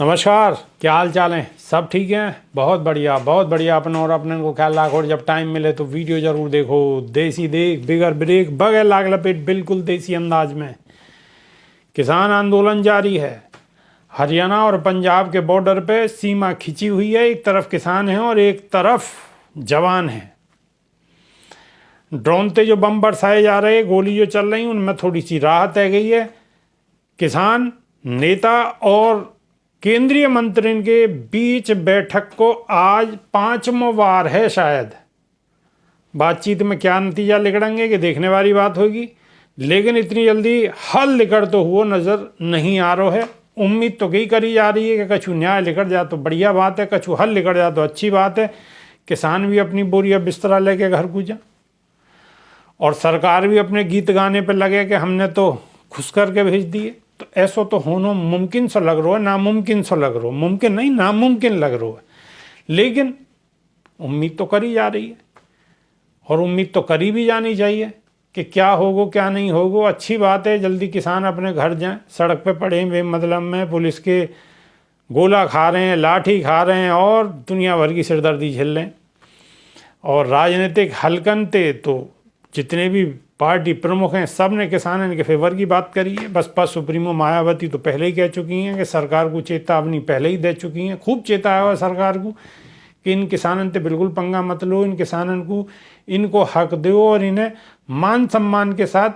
नमस्कार, क्या हाल चाल है? सब ठीक है? बहुत बढ़िया अपन और अपने को ख्याल रखो और जब टाइम मिले तो वीडियो जरूर देखो। देसी देख बिगर ब्रेक बगैर लाग लपेट बिल्कुल देसी अंदाज में। किसान आंदोलन जारी है। हरियाणा और पंजाब के बॉर्डर पे सीमा खिंची हुई है। एक तरफ किसान है और एक तरफ जवान है। ड्रोन से जो बम बरसाए जा रहे, गोली जो चल रही, उनमें थोड़ी सी राहत है गई है। किसान नेता और केंद्रीय मंत्री के बीच बैठक को आज 5वां वार है। शायद बातचीत में क्या नतीजा निकलेंगे कि देखने वाली बात होगी, लेकिन इतनी जल्दी हल निकल तो हुआ नजर नहीं आ रहा है। उम्मीद तो कई करी जा रही है कि कछु न्याय निकल जाए तो बढ़िया बात है, कछु हल निकल जाए तो अच्छी बात है। किसान भी अपनी बोरिया बिस्तरा लेके घर कूचा और सरकार भी अपने गीत गाने पर लगे कि हमने तो खुश करके भेज दिए। तो ऐसा तो होना मुमकिन सा लग रहा है, नामुमकिन सा लग रहा है। मुमकिन नहीं, नामुमकिन लग रहा है, लेकिन उम्मीद तो करी जा रही है और उम्मीद तो करी भी जानी चाहिए कि क्या होगा क्या नहीं होगा। अच्छी बात है, जल्दी किसान अपने घर जाएं। सड़क पे पड़े हुए मतलब में पुलिस के गोला खा रहे हैं, लाठी खा रहे हैं और दुनिया भर की सिरदर्दी झेल रहे हैं। और राजनीतिक हलकन थे तो जितने भी पार्टी प्रमुख हैं सब ने किसानों के फेवर की बात करी है। बसपा सुप्रीमो मायावती तो पहले ही कह चुकी हैं कि सरकार को चेतावनी पहले ही दे चुकी हैं, खूब चेताया हुआ सरकार को कि इन किसानों से बिल्कुल पंगा मत लो, इन किसानों को इनको हक दो और इन्हें मान सम्मान के साथ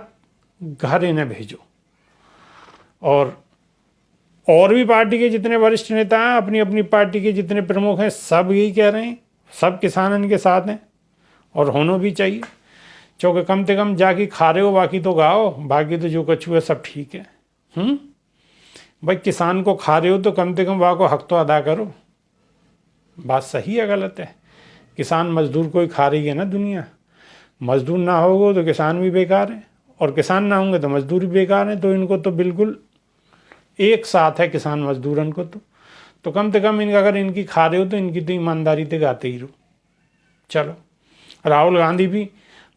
घर इन्हें भेजो। और भी पार्टी के जितने वरिष्ठ नेता हैं, अपनी अपनी पार्टी के जितने प्रमुख हैं, सब यही कह रहे हैं, सब किसानों के साथ हैं और होना भी चाहिए। क्योंकि कम से कम जाके खा रहे हो, बाकी तो गाओ, बाकी तो जो कछु है सब ठीक है। भाई किसान को खा रहे हो तो कम से कम वहाँ को हक तो अदा करो। बात सही है गलत है? किसान मजदूर कोई खा रही है ना दुनिया। मजदूर ना होगा तो किसान भी बेकार है और किसान ना होंगे तो मजदूर भी बेकार है। तो इनको तो बिल्कुल एक साथ है किसान मजदूरन को। तो कम से कम इनका अगर इनकी खा रहे हो तो इनकी तो ईमानदारी से गाते ही रहो। चलो, राहुल गांधी भी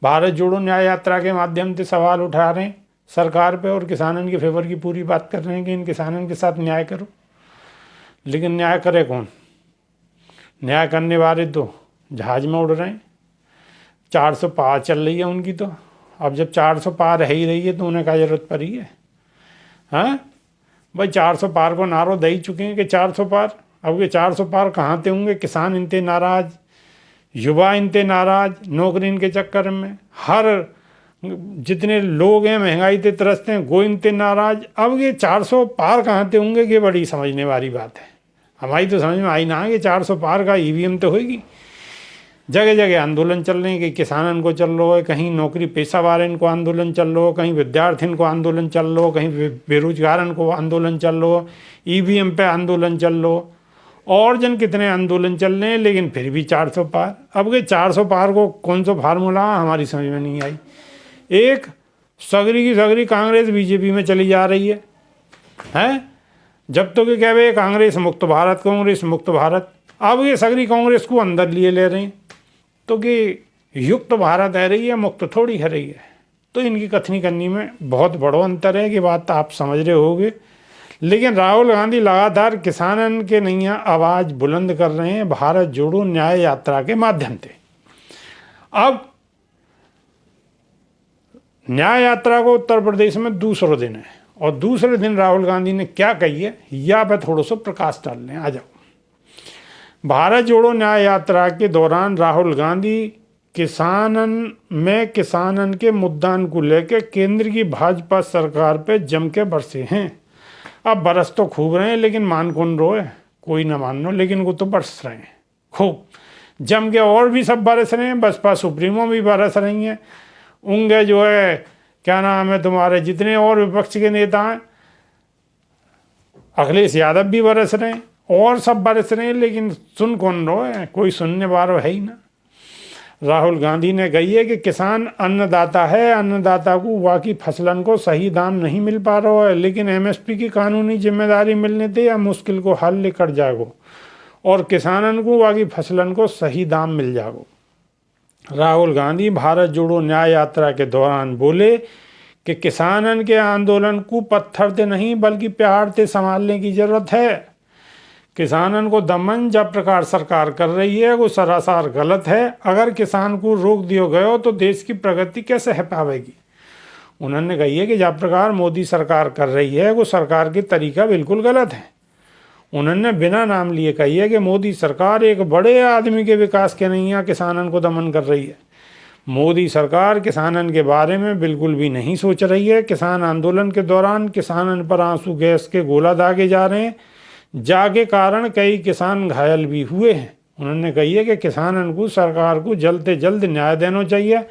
भारत जोड़ो न्याय यात्रा के माध्यम से सवाल उठा रहे हैं सरकार पे और किसानों के फेवर की पूरी बात कर रहे हैं कि इन किसानों के साथ न्याय करो। लेकिन न्याय करे कौन? न्याय करने वाले तो जहाज में उड़ रहे हैं। 400 पार चल रही है उनकी। तो अब जब 400 पार है ही रही है तो उन्हें क्या जरूरत पड़ी है? हाँ भाई, 400 पार को नारो दे ही चुके हैं कि 400 पार। अब ये 400 पार कहाँ से होंगे? किसान इनते नाराज, युवा इनते नाराज, नौकरी इनके चक्कर में, हर जितने लोग हैं महंगाई से त्रस्त हैं वो इनते नाराज। अब ये 400 पार कहाँ से होंगे? ये बड़ी समझने वाली बात है। हमारी तो समझ में आई ना कि 400 पार का ईवीएम तो होगी। जगह जगह आंदोलन चल रहे हैं कि किसानन को चल रहा है, कहीं नौकरी पेशा वाले को आंदोलन चल रहा हो, कहीं विद्यार्थियों को आंदोलन चल रहा हो, कहीं बेरोजगारन को आंदोलन चल रहा हो, ईवीएम पे आंदोलन चल रहा हो और जन कितने आंदोलन चल रहे हैं। लेकिन फिर भी 400 पार। अब ये 400 पार को कौन सा फार्मूला हमारी समझ में नहीं आई। एक सगरी की सगरी कांग्रेस बीजेपी में चली जा रही है? जब तो क्या भाई कांग्रेस मुक्त भारत, कांग्रेस मुक्त भारत। अब ये सगरी कांग्रेस को अंदर लिए ले रहे हैं तो कि युक्त भारत है रही है, मुक्त थोड़ी है रही है। तो इनकी कथनी करनी में बहुत बड़ा अंतर है कि बात आप समझ रहे होगे। लेकिन राहुल गांधी लगातार किसानन के नैया आवाज़ बुलंद कर रहे हैं भारत जोड़ो न्याय यात्रा के माध्यम से। अब न्याय यात्रा को उत्तर प्रदेश में दूसरा दिन है और दूसरे दिन राहुल गांधी ने क्या कही है या पे थोड़ा सा प्रकाश डाल लें। आ जाओ। भारत जोड़ो न्याय यात्रा के दौरान राहुल गांधी किसानन के मुद्दान को लेकर केंद्र की भाजपा सरकार पे जम के बरसे हैं। अब बरस तो खूब रहे हैं, लेकिन मान कौन रो है? कोई ना मान लो, लेकिन वो तो बरस रहे हैं खूब जम के। और भी सब बरस रहे हैं, बसपा सुप्रीमो भी बरस रही हैं। उनके जो है क्या नाम है तुम्हारे जितने और विपक्ष के नेता हैं, अखिलेश यादव भी बरस रहे हैं और सब बरस रहे हैं, लेकिन सुन कौन रो है? कोई सुनने वाला है ही ना। राहुल गांधी ने कही है कि किसान अन्नदाता है, अन्नदाता को वाकई फसलन को सही दाम नहीं मिल पा रहा है, लेकिन एमएसपी की कानूनी जिम्मेदारी मिलने से या मुश्किल को हल निकट जागो और किसानन को वाकई फसलन को सही दाम मिल जागो। राहुल गांधी भारत जोड़ो न्याय यात्रा के दौरान बोले कि किसानन के आंदोलन को पत्थर से नहीं बल्कि प्यार से संभालने की जरूरत है। किसानन को दमन जब प्रकार सरकार कर रही है वो सरासर गलत है। अगर किसान को रोक दियो गयो तो देश की प्रगति कैसे है पावेगी। उन्होंने कही है कि जब प्रकार मोदी सरकार कर रही है वो सरकार की तरीका बिल्कुल गलत है। उन्होंने बिना नाम लिए कही है कि मोदी सरकार एक बड़े आदमी के विकास के नहीं किसानन को दमन कर रही है। मोदी सरकार किसानन के बारे में बिल्कुल भी नहीं सोच रही है। किसान आंदोलन के दौरान किसानन पर आंसू गैस के गोला दागे जा रहे हैं, जाके कारण कई किसान घायल भी हुए हैं। उन्होंने कही है कि किसानन को सरकार को जल्द से जल्द न्याय देना चाहिए।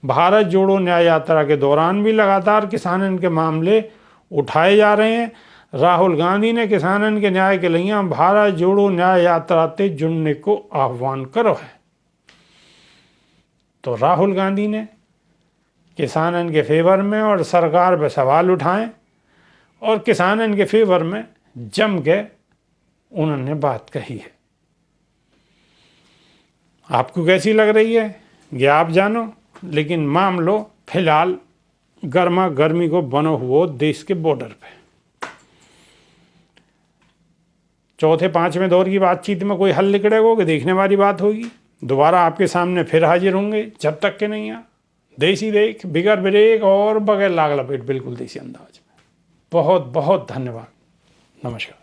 भारत जोड़ो न्याय यात्रा के दौरान भी लगातार किसानन के मामले उठाए जा रहे हैं। राहुल गांधी ने किसानन के न्याय के लिए भारत जोड़ो न्याय यात्रा से जुड़ने को आह्वान करो है। तो राहुल गांधी ने किसानन के फेवर में और सरकार पर सवाल उठाएं और किसानन के फेवर में जम के उन्होंने बात कही है। आपको कैसी लग रही है ये आप जानो, लेकिन मान लो फिलहाल गर्मा गर्मी को बनो हुआ देश के बॉर्डर पे चौथे पांचवें दौर की बातचीत में कोई हल निकलेगा कि देखने वाली बात होगी। दोबारा आपके सामने फिर हाजिर होंगे, जब तक के नहीं आ देसी देख बिगर ब्रेक और बगैर लाग लपेट बिल्कुल देसी अंदाज में। बहुत बहुत धन्यवाद। नमस्कार।